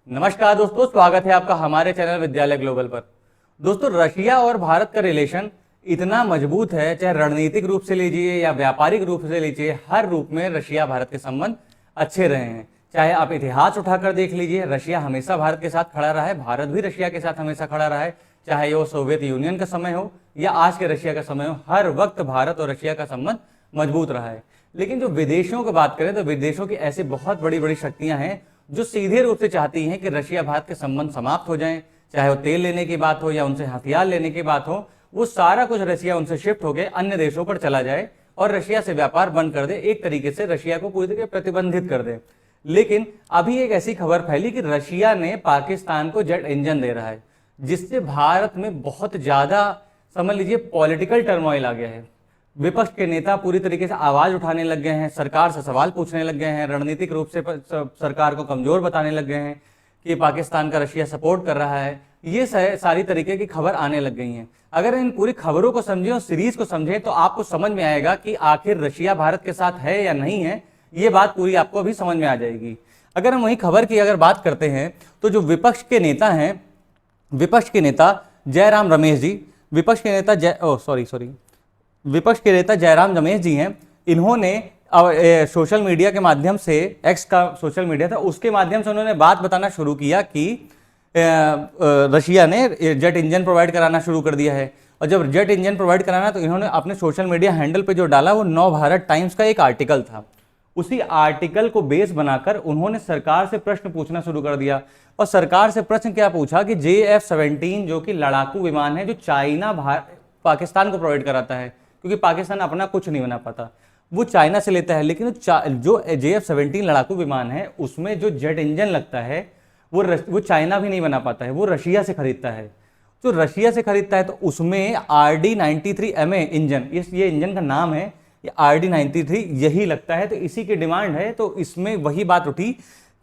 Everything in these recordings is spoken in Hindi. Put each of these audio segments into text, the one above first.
नमस्कार दोस्तों, स्वागत है आपका हमारे चैनल विद्यालय ग्लोबल पर। दोस्तों, रशिया और भारत का रिलेशन इतना मजबूत है, चाहे रणनीतिक रूप से लीजिए या व्यापारिक रूप से लीजिए, हर रूप में रशिया भारत के संबंध अच्छे रहे हैं। चाहे आप इतिहास उठाकर देख लीजिए, रशिया हमेशा भारत के साथ खड़ा रहा है, भारत भी रशिया के साथ हमेशा खड़ा रहा है। चाहे वो सोवियत यूनियन का समय हो या आज के रशिया का समय हो, हर वक्त भारत और रशिया का संबंध मजबूत रहा है। लेकिन जो विदेशों की बात करें तो विदेशों की ऐसी बहुत बड़ी बड़ी शक्तियां हैं जो सीधे रूप से चाहती हैं कि रशिया भारत के संबंध समाप्त हो जाएं। चाहे वो तेल लेने की बात हो या उनसे हथियार लेने की बात हो, वो सारा कुछ रशिया उनसे शिफ्ट होकर अन्य देशों पर चला जाए और रशिया से व्यापार बंद कर दे, एक तरीके से रशिया को पूरी तरीके प्रतिबंधित कर दे। लेकिन अभी एक ऐसी खबर फैली कि रशिया ने पाकिस्तान को जेट इंजन दे रहा है, जिससे भारत में बहुत ज्यादा समझ लीजिए पॉलिटिकल टर्मोइल आ गया है। विपक्ष के नेता पूरी तरीके से आवाज उठाने लग गए हैं, सरकार से सवाल पूछने लग गए हैं, रणनीतिक रूप से सरकार को कमजोर बताने लग गए हैं कि पाकिस्तान का रशिया सपोर्ट कर रहा है। ये सारी तरीके की खबर आने लग गई हैं। अगर इन पूरी खबरों को समझें और सीरीज को समझें तो आपको समझ में आएगा कि आखिर रशिया भारत के साथ है या नहीं है। ये बात पूरी आपको अभी समझ में आ जाएगी। अगर हम वही खबर की अगर बात करते हैं तो जो विपक्ष के नेता हैं, विपक्ष के नेता जयराम रमेश जी, विपक्ष के नेता विपक्ष के नेता जयराम रमेश जी हैं। इन्होंने सोशल मीडिया के माध्यम से, एक्स का सोशल मीडिया था, उसके माध्यम से उन्होंने बात बताना शुरू किया कि रशिया ने जेट इंजन प्रोवाइड कराना शुरू कर दिया है। और जब जेट इंजन प्रोवाइड कराना तो इन्होंने अपने सोशल मीडिया हैंडल पे जो डाला वो नव भारत टाइम्स का एक आर्टिकल था। उसी आर्टिकल को बेस बनाकर उन्होंने सरकार से प्रश्न पूछना शुरू कर दिया। और सरकार से प्रश्न क्या पूछा कि JF-17 जो कि लड़ाकू विमान है, जो चाइना पाकिस्तान को प्रोवाइड कराता है, क्योंकि पाकिस्तान अपना कुछ नहीं बना पाता, वो चाइना से लेता है। लेकिन जो JF-17 लड़ाकू विमान है उसमें जो जेट इंजन लगता है वो चाइना भी नहीं बना पाता है, वो रशिया से खरीदता है। जो रशिया से खरीदता है तो उसमें RD-93MA इंजन, ये इंजन का नाम है, ये RD-93 यही लगता है। तो इसी की डिमांड है। तो इसमें वही बात उठी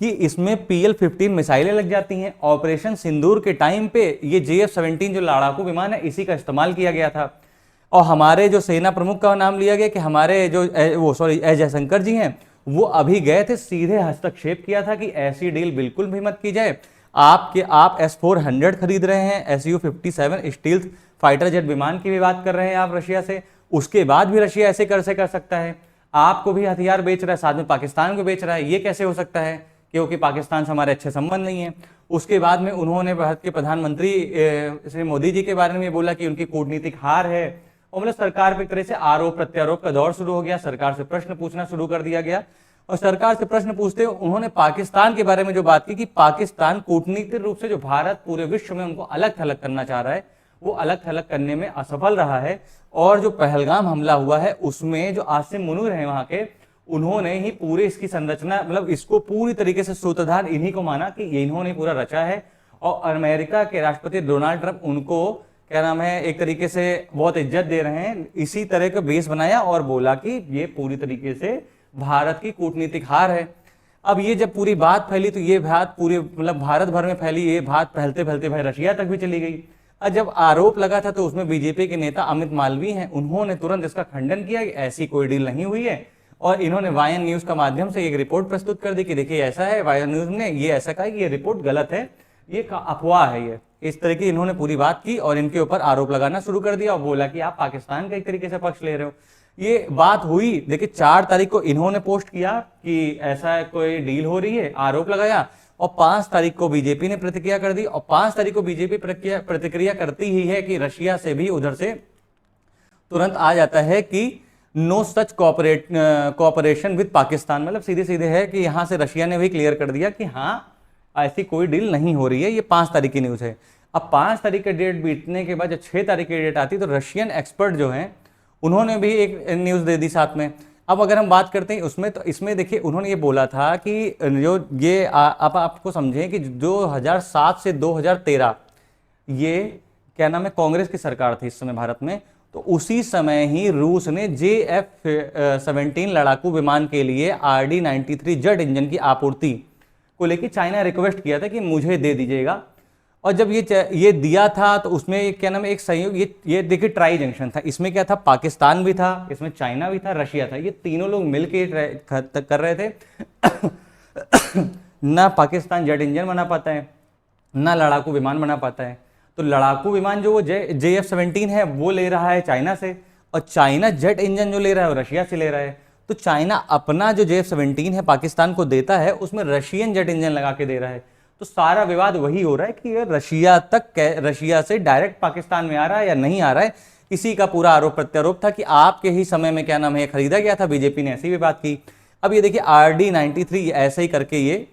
कि इसमें PL-15 मिसाइलें लग जाती हैं। ऑपरेशन सिंदूर के टाइम पे ये JF-17 जो लड़ाकू विमान है इसी का इस्तेमाल किया गया था। और हमारे जो सेना प्रमुख का नाम लिया गया कि हमारे जो एस जयशंकर जी हैं, वो अभी गए थे, सीधे हस्तक्षेप किया था कि ऐसी डील बिल्कुल भी मत की जाए। आप S-400 खरीद रहे हैं, Su-57 स्टील्थ फाइटर जेट विमान की भी बात कर रहे हैं आप रशिया से, उसके बाद भी रशिया ऐसे कर सकता है। आपको भी हथियार बेच रहा है, साथ में पाकिस्तान को बेच रहा है, ये कैसे हो सकता है? क्योंकि पाकिस्तान से हमारे अच्छे संबंध नहीं है। उसके बाद में उन्होंने भारत के प्रधानमंत्री श्री मोदी जी के बारे में बोला कि उनकी कूटनीतिक हार है। और मतलब सरकार पे एक तरह से आरोप प्रत्यारोप का दौर शुरू हो गया, सरकार से प्रश्न पूछना शुरू कर दिया गया। और सरकार से प्रश्न पूछते उन्होंने पाकिस्तान के बारे में जो बात की कि पाकिस्तान कूटनीतिक रूप से जो भारत पूरे विश्व में उनको अलग थलग करना चाह रहा है, वो अलग थलग करने में असफल रहा है। और जो पहलगाम हमला हुआ है उसमें जो आसिम मुनीर हैं वहां के, उन्होंने ही पूरे इसकी संरचना, मतलब इसको पूरी तरीके से सूत्रधार इन्हीं को माना कि ये इन्होंने पूरा रचा है। और अमेरिका के राष्ट्रपति डोनाल्ड ट्रंप उनको क्या नाम है, एक तरीके से बहुत इज्जत दे रहे हैं। इसी तरह का बेस बनाया और बोला कि ये पूरी तरीके से भारत की कूटनीतिक हार है। अब ये जब पूरी बात फैली तो ये बात पूरे मतलब भारत भर में फैली, ये बात फैलते फैलते भाई रशिया तक भी चली गई। और जब आरोप लगा था तो उसमें बीजेपी के नेता अमित मालवीय हैं, उन्होंने तुरंत इसका खंडन किया कि ऐसी कोई डील नहीं हुई है। और इन्होंने वायन न्यूज का माध्यम से एक रिपोर्ट प्रस्तुत कर दी कि देखिए ऐसा है, वायन न्यूज ने ये ऐसा कहा कि ये रिपोर्ट गलत है, ये अफवाह है। ये इस तरह की इन्होंने पूरी बात की और इनके ऊपर आरोप लगाना शुरू कर दिया और बोला कि आप पाकिस्तान का एक तरीके से पक्ष ले रहे हो। ये बात हुई। देखिए 4 तारीख को इन्होंने पोस्ट किया कि ऐसा कोई डील हो रही है, आरोप लगाया। और 5 तारीख को बीजेपी ने प्रतिक्रिया कर दी। और 5 तारीख को बीजेपी प्रतिक्रिया करती ही है कि रशिया से भी उधर से तुरंत आ जाता है कि no such cooperation with Pakistan. मतलब सीधे सीधे है कि यहां से रशिया ने भी क्लियर कर दिया कि हाँ ऐसी कोई डील नहीं हो रही है। ये 5 तारीख की न्यूज है। अब 5 तारीख का डेट बीतने के बाद जब 6 तारीख की डेट आती तो रशियन एक्सपर्ट जो हैं उन्होंने भी एक न्यूज दे दी साथ में। अब अगर हम बात करते हैं उसमें, तो इसमें देखिए उन्होंने ये बोला था कि जो ये आप आपको समझें कि 2007 से 2013 ये क्या नाम है, कांग्रेस की सरकार थी इस समय भारत में। तो उसी समय ही रूस ने JF-17 लड़ाकू विमान के लिए RD-93 जेट इंजन की आपूर्ति को लेकर चाइना रिक्वेस्ट किया था कि मुझे दे दीजिएगा। और जब ये दिया था तो उसमें क्या नाम है, एक सहयोग, ये देखिए ट्राई जंक्शन था। इसमें क्या था, पाकिस्तान भी था, इसमें चाइना भी था, रशिया था, ये तीनों लोग मिलकर कर रहे थे। ना पाकिस्तान जेट इंजन बना पाता है, ना लड़ाकू विमान बना पाता है। तो लड़ाकू विमान जो वो JF-17 है वो ले रहा है चाइना से, और चाइना जेट इंजन जो ले रहा है वो रशिया से ले रहा है। तो चाइना अपना जो JF-17 है पाकिस्तान को देता है, उसमें रशियन जेट इंजन लगा के दे रहा है। तो सारा विवाद वही हो रहा है कि ये रशिया से डायरेक्ट पाकिस्तान में आ रहा है या नहीं आ रहा है। इसी का पूरा आरोप प्रत्यारोप था कि आपके ही समय में क्या नाम है खरीदा गया था, बीजेपी ने ऐसी भी बात की। अब ये देखिए RD-93 ऐसे ही करके ये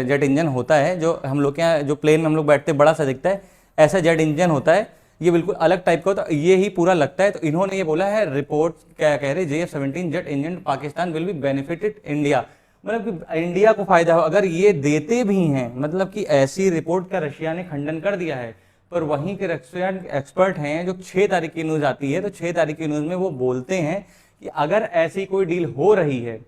जेट इंजन होता है, जो हम लोग के यहाँ जो प्लेन में हम लोग बैठते बड़ा सा दिखता है, ऐसा जेट इंजन होता है। ये बिल्कुल अलग टाइप का होता है, ये ही पूरा लगता है। तो इन्होंने ये बोला है, रिपोर्ट क्या कह रहे, JF-17 jet engine Pakistan will be benefited India, मतलब कि इंडिया को फायदा हो अगर ये देते भी हैं। मतलब कि ऐसी रिपोर्ट का रशिया ने खंडन कर दिया है। पर वहीं के रशियन एक्सपर्ट हैं, जो 6 तारीख की न्यूज आती है, तो 6 तारीख की न्यूज में वो बोलते हैं कि अगर ऐसी कोई डील हो रही है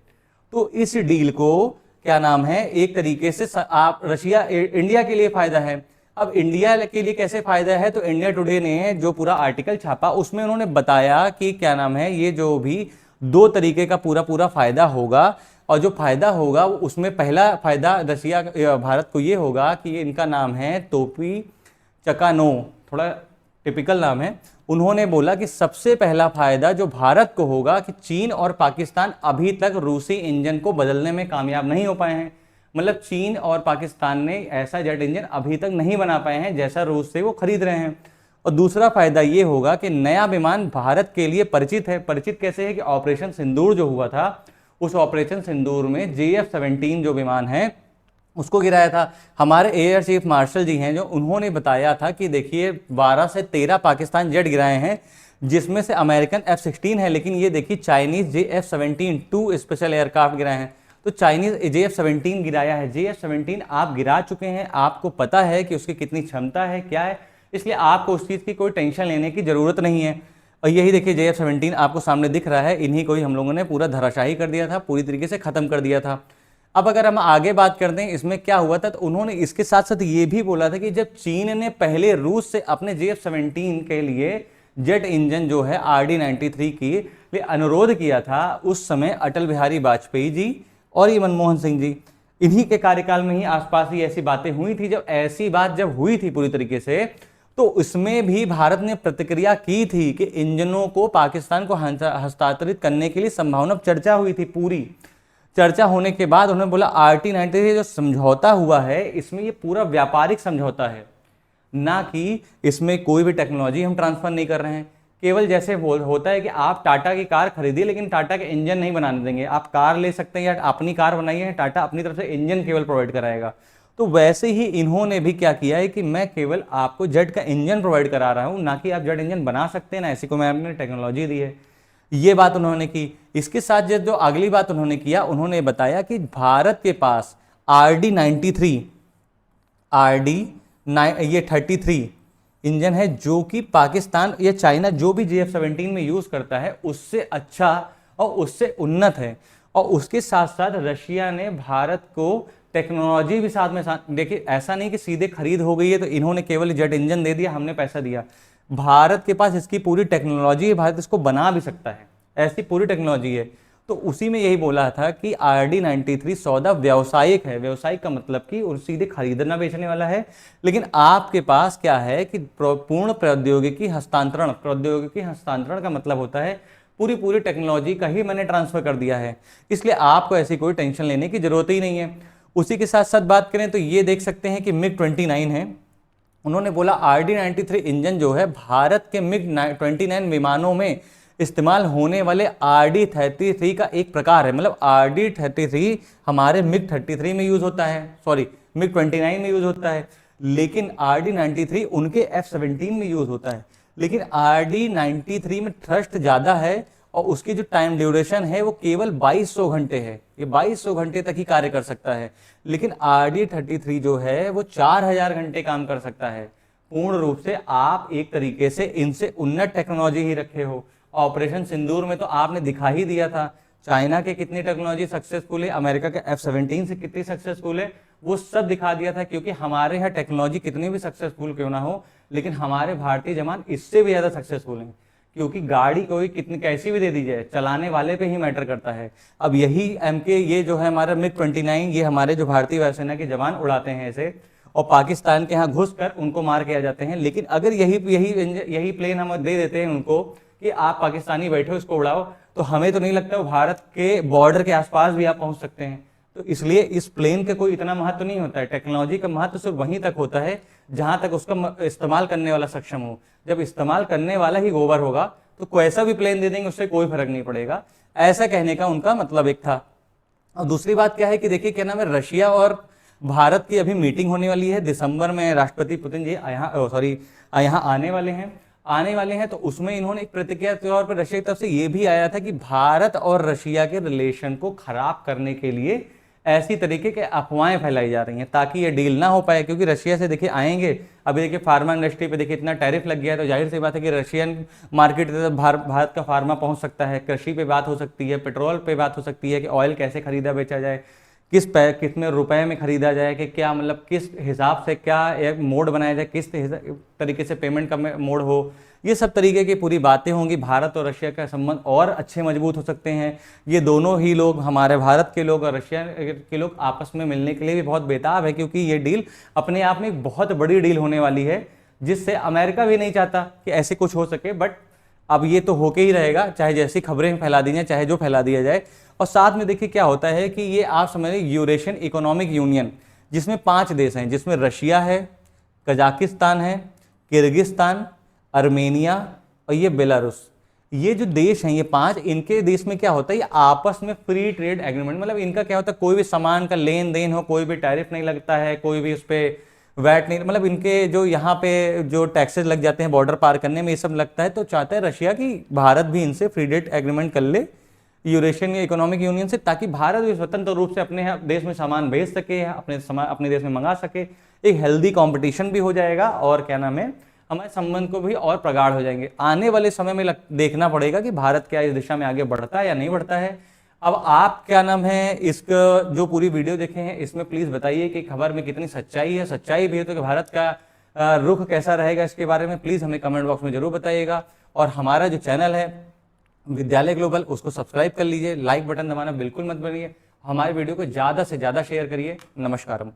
तो इस डील को क्या नाम है एक तरीके से आप इंडिया के लिए फायदा है। अब इंडिया के लिए कैसे फायदा है, तो इंडिया टुडे ने जो पूरा आर्टिकल छापा उसमें उन्होंने बताया कि क्या नाम है ये जो भी 2 तरीके का पूरा फायदा होगा, और जो फायदा होगा उसमें पहला फायदा भारत को ये होगा कि इनका नाम है तोपी चकानो, थोड़ा टिपिकल नाम है। उन्होंने बोला कि सबसे पहला फायदा जो भारत को होगा कि चीन और पाकिस्तान अभी तक रूसी इंजन को बदलने में कामयाब नहीं हो पाए हैं। मतलब चीन और पाकिस्तान ने ऐसा जेट इंजन अभी तक नहीं बना पाए हैं जैसा रूस से वो खरीद रहे हैं। और दूसरा फायदा ये होगा कि नया विमान भारत के लिए परिचित है। परिचित कैसे है कि ऑपरेशन सिंदूर जो हुआ था, उस ऑपरेशन सिंदूर में JF-17 जो विमान है उसको गिराया था। हमारे एयर चीफ मार्शल जी हैं जो उन्होंने बताया था कि देखिए 12 से 13 पाकिस्तान जेट गिराए हैं, जिसमें से अमेरिकन F-16 है, लेकिन ये देखिए चाइनीज JF-17 2 स्पेशल एयरक्राफ्ट गिराए हैं। तो चाइनीज JF-17 गिराया है। JF-17 आप गिरा चुके हैं, आपको पता है कि उसकी कितनी क्षमता है क्या है, इसलिए आपको उस चीज़ की कोई टेंशन लेने की ज़रूरत नहीं है। और यही देखिए JF-17 आपको सामने दिख रहा है, इन्हीं को ही हम लोगों ने पूरा धराशाही कर दिया था, पूरी तरीके से ख़त्म कर दिया था। अब अगर हम आगे बात करते हैं इसमें क्या हुआ था, तो उन्होंने इसके साथ साथ ये भी बोला था कि जब चीन ने पहले रूस से अपने JF-17 के लिए जेट इंजन जो है RD-93 की लिए अनुरोध किया था, उस समय अटल बिहारी वाजपेयी जी और ये मनमोहन सिंह जी, इन्हीं के कार्यकाल में ही आसपास ही ऐसी बातें हुई थी। जब ऐसी बात जब हुई थी पूरी तरीके से, तो इसमें भी भारत ने प्रतिक्रिया की थी कि इंजनों को पाकिस्तान को हस्तांतरित करने के लिए संभावना चर्चा हुई थी। पूरी चर्चा होने के बाद उन्होंने बोला RD-93 जो समझौता हुआ है इसमें ये पूरा व्यापारिक समझौता है, ना कि इसमें कोई भी टेक्नोलॉजी हम ट्रांसफर नहीं कर रहे हैं। केवल जैसे होता है कि आप टाटा की कार खरीदिए लेकिन टाटा के इंजन नहीं बनाने देंगे, आप कार ले सकते हैं या अपनी कार बनाइए, टाटा अपनी तरफ से इंजन केवल प्रोवाइड कराएगा। तो वैसे ही इन्होंने भी क्या किया है कि मैं केवल आपको जेट का इंजन प्रोवाइड करा रहा हूं, ना कि आप जेट इंजन बना सकते हैं, ना ऐसी को मैंने टेक्नोलॉजी दी है। ये बात उन्होंने की। इसके साथ जो अगली बात उन्होंने किया, उन्होंने बताया कि भारत के पास RD-93 ये 33 इंजन है, जो कि पाकिस्तान या चाइना जो भी JF-17 में यूज करता है उससे अच्छा और उससे उन्नत है। और उसके साथ साथ रशिया ने भारत को टेक्नोलॉजी भी साथ में देखिए, ऐसा नहीं कि सीधे खरीद हो गई है तो इन्होंने केवल जेट इंजन दे दिया, हमने पैसा दिया। भारत के पास इसकी पूरी टेक्नोलॉजी है, भारत इसको बना भी सकता है, ऐसी पूरी टेक्नोलॉजी है। तो उसी में यही बोला था कि RD-93 सौदा व्यावसायिक है। व्यावसायिक का मतलब कि सीधे खरीदना बेचने वाला है, लेकिन आपके पास क्या है कि पूर्ण प्रौद्योगिकी हस्तांतरण। प्रौद्योगिकी हस्तांतरण का मतलब होता है पूरी टेक्नोलॉजी का ही मैंने ट्रांसफर कर दिया है, इसलिए आपको ऐसी कोई टेंशन लेने की जरूरत ही नहीं है। उसी के साथ साथ बात करें तो ये देख सकते हैं कि MiG-29 है। उन्होंने बोला RD-93 इंजन जो है भारत के MiG-29 विमानों में इस्तेमाल होने वाले RD-33 का एक प्रकार है। मतलब RD-33 हमारे MiG-33 में यूज होता है, सॉरी MiG-29 में यूज होता है, लेकिन RD-93 उनके F-17 में यूज होता है। लेकिन RD-93 में थ्रस्ट ज्यादा है और उसकी जो टाइम ड्यूरेशन है वो केवल 2200 घंटे है। ये 2200 घंटे तक ही कार्य कर सकता है। लेकिन RD-33 जो है वो 4000 घंटे काम कर सकता है। पूर्ण रूप से आप एक तरीके से इनसे उन्नत टेक्नोलॉजी ही रखे हो। ऑपरेशन सिंदूर में तो आपने दिखा ही दिया था चाइना के कितनी टेक्नोलॉजी सक्सेसफुल है, अमेरिका के F-17 से कितनी सक्सेसफुल है, वो सब दिखा दिया था। क्योंकि हमारे यहाँ टेक्नोलॉजी कितनी भी सक्सेसफुल क्यों ना हो, लेकिन हमारे भारतीय जवान इससे भी ज्यादा सक्सेसफुल हैं। क्योंकि गाड़ी कोई कितनी कैसी भी दे दी जाए, चलाने वाले पे ही मैटर करता है। अब यही MK ये जो है हमारा MiG-29, ये हमारे जो भारतीय वायुसेना के जवान उड़ाते हैं इसे, और पाकिस्तान के यहाँ घुसकर उनको मार के आ जाते हैं। लेकिन अगर यही प्लेन हम दे देते हैं उनको कि आप पाकिस्तानी बैठो इसको उड़ाओ, तो हमें तो नहीं लगता वो भारत के बॉर्डर के आसपास भी आप पहुंच सकते हैं। तो इसलिए इस प्लेन के कोई इतना महत्व नहीं होता है। टेक्नोलॉजी का महत्व सिर्फ वहीं तक होता है जहां तक उसका इस्तेमाल करने वाला सक्षम हो। जब इस्तेमाल करने वाला ही गोबर होगा तो कैसा भी प्लेन दे देंगे उससे कोई फर्क नहीं पड़ेगा। ऐसा कहने का उनका मतलब एक था। और दूसरी बात क्या है कि देखिए क्या नाम है, रशिया और भारत की अभी मीटिंग होने वाली है दिसंबर में। राष्ट्रपति पुतिन जी यहाँ आने वाले हैं। तो उसमें इन्होंने एक प्रतिक्रिया के तौर पर रशिया की तरफ से ये भी आया था कि भारत और रशिया के रिलेशन को खराब करने के लिए ऐसी तरीके के अफवाहें फैलाई जा रही हैं ताकि ये डील ना हो पाए। क्योंकि रशिया से देखिए आएंगे, अभी देखिए फार्मा इंडस्ट्री पे देखिए इतना टैरिफ लग गया है, तो जाहिर सी बात है कि रशियन मार्केट तक भारत का फार्मा पहुंच सकता है। कृषि पे बात हो सकती है, पेट्रोल पे बात हो सकती है कि ऑयल कैसे खरीदा बेचा जाए, कितने रुपए में खरीदा जाए, कि क्या मतलब किस हिसाब से क्या एक मोड बनाया जाए, किस तरीके से पेमेंट का मोड हो। ये सब तरीके की पूरी बातें होंगी। भारत और रशिया का संबंध और अच्छे मजबूत हो सकते हैं। ये दोनों ही लोग, हमारे भारत के लोग और रशिया के लोग आपस में मिलने के लिए भी बहुत बेताब है, क्योंकि ये डील अपने आप में एक बहुत बड़ी डील होने वाली है, जिससे अमेरिका भी नहीं चाहता कि ऐसे कुछ हो सके। बट अब ये तो होके ही रहेगा, चाहे जैसी खबरें फैला दी जाए, चाहे जो फैला दिया जाए। और साथ में देखिए क्या होता है कि ये आप समझ लीजिए यूरेशियन इकोनॉमिक यूनियन, जिसमें 5 देश हैं, जिसमें रशिया है, कजाकिस्तान है, किर्गिस्तान, आर्मेनिया और ये बेलारूस। ये जो देश हैं ये 5, इनके देश में क्या होता है, ये आपस में फ्री ट्रेड एग्रीमेंट, मतलब इनका क्या होता है, कोई भी सामान का लेन देन हो, कोई भी टैरिफ नहीं लगता है, कोई भी उस पर वैट नहीं, मतलब इनके जो यहाँ पे जो टैक्सेस लग जाते हैं बॉर्डर पार करने में, ये सब लगता है। तो चाहता है रशिया की भारत भी इनसे फ्री ट्रेड एग्रीमेंट कर ले यूरेशियन इकोनॉमिक यूनियन से, ताकि भारत भी स्वतंत्र रूप से अपने देश में सामान भेज सके, अपने देश में मंगा सके। एक हेल्दी कंपटीशन भी हो जाएगा और क्या नाम है, हमारे संबंध को भी और प्रगाढ़ हो जाएंगे। आने वाले समय में देखना पड़ेगा कि भारत क्या इस दिशा में आगे बढ़ता है या नहीं बढ़ता है। अब आप क्या नाम है, इसका जो पूरी वीडियो देखे हैं इसमें प्लीज बताइए कि खबर में कितनी सच्चाई है। सच्चाई भी है तो कि भारत का रुख कैसा रहेगा, इसके बारे में प्लीज हमें कमेंट बॉक्स में जरूर बताइएगा। और हमारा जो चैनल है विद्यालय ग्लोबल, उसको सब्सक्राइब कर लीजिए, लाइक बटन दबाना बिल्कुल मत भूलिए, हमारे वीडियो को ज़्यादा से ज़्यादा शेयर करिए। नमस्कार।